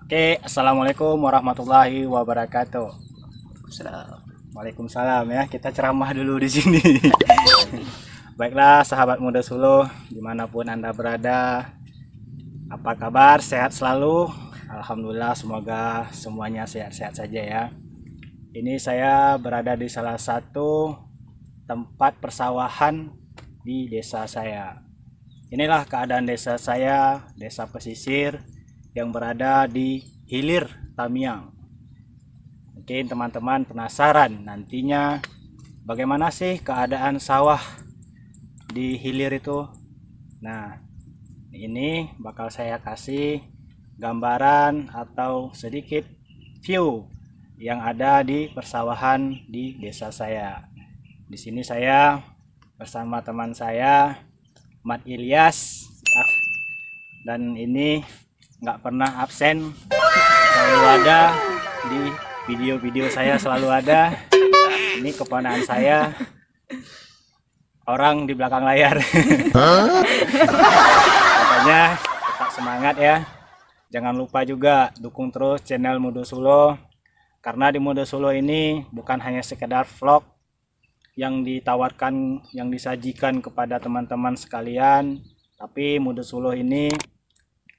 Oke, assalamualaikum warahmatullahi wabarakatuh. Salam. Waalaikumsalam ya. Kita ceramah dulu di sini. Baiklah, sahabat muda Solo, dimanapun Anda berada, apa kabar? Sehat selalu? Alhamdulillah, semoga semuanya sehat-sehat saja ya. Ini saya berada di salah satu tempat persawahan di desa saya. Inilah keadaan desa saya, desa pesisir yang berada di hilir Tamiang. Mungkin teman-teman penasaran nantinya bagaimana sih keadaan sawah di hilir itu. Nah, ini bakal saya kasih gambaran atau sedikit view yang ada di persawahan di desa saya. Di sini saya bersama teman saya Mat Ilyas, dan ini nggak pernah absen, selalu ada di video-video saya, selalu ada. Ini keponakan saya, orang di belakang layar. Makanya tetap semangat ya. Jangan lupa juga dukung terus channel Muda Solo, karena di Muda Solo ini bukan hanya sekedar vlog yang ditawarkan, yang disajikan kepada teman-teman sekalian, tapi Muda Solo ini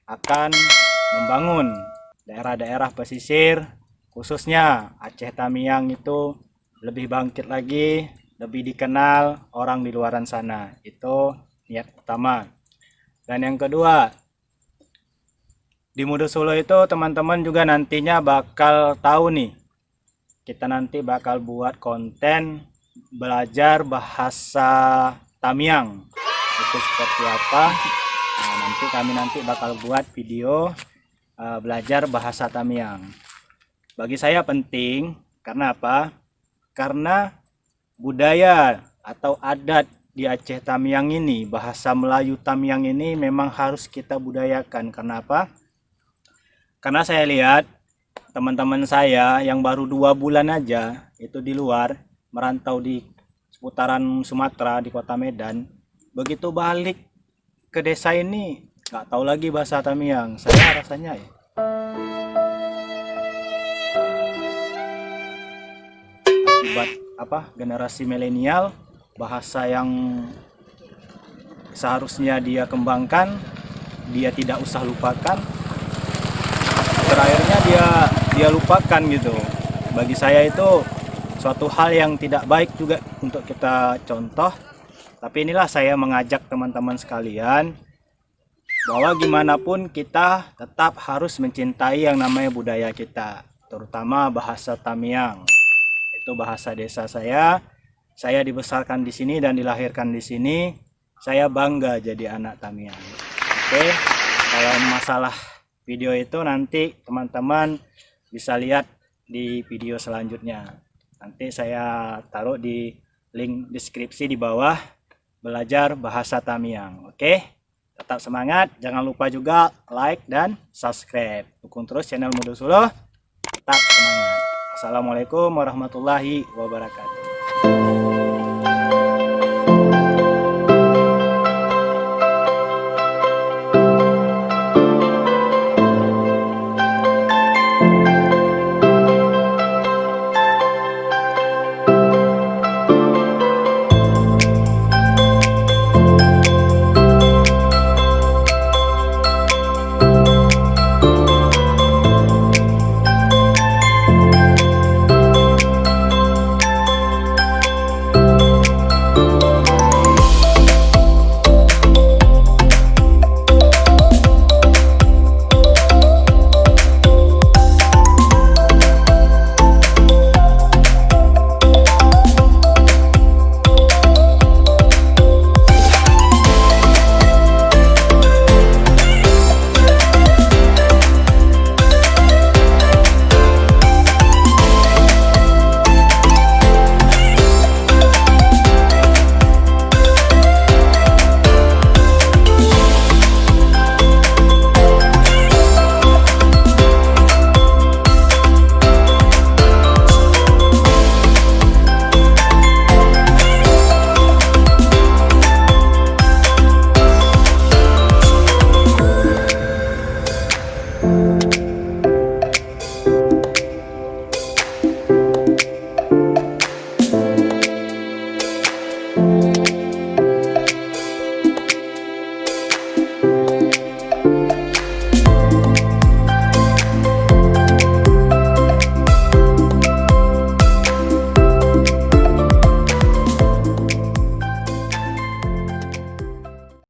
akan membangun daerah-daerah pesisir, khususnya Aceh Tamiang itu lebih bangkit lagi, lebih dikenal orang di luaran sana. Itu niat utama. Dan yang kedua, di Muda Solo itu teman-teman juga nantinya bakal tahu nih, kita nanti bakal buat konten belajar bahasa Tamiang. Itu seperti apa? Nah, nanti kami bakal buat video belajar bahasa Tamiang. Bagi saya penting, karena apa? Karena budaya atau adat di Aceh Tamiang ini, bahasa Melayu Tamiang ini memang harus kita budayakan. Karena apa? Karena saya lihat teman-teman saya yang baru 2 bulan aja itu di luar, merantau di seputaran Sumatera, di kota Medan, begitu balik ke desa ini nggak tahu lagi bahasa Tamiang. Saya rasanya ya akibat generasi milenial, bahasa yang seharusnya dia kembangkan, dia tidak usah lupakan, terakhirnya dia lupakan gitu. Bagi saya itu suatu hal yang tidak baik juga untuk kita contoh. Tapi inilah saya mengajak teman-teman sekalian bahwa gimana pun kita tetap harus mencintai yang namanya budaya kita, terutama bahasa Tamiang. Itu bahasa desa saya. Saya dibesarkan di sini dan dilahirkan di sini. Saya bangga jadi anak Tamiang. Oke, kalau masalah video itu nanti teman-teman bisa lihat di video selanjutnya. Nanti saya taruh di link deskripsi di bawah, belajar bahasa Tamiang. Oke, tetap semangat. Jangan lupa juga like dan subscribe. Dukung terus channel Muda Solo. Tetap semangat. Assalamualaikum warahmatullahi wabarakatuh.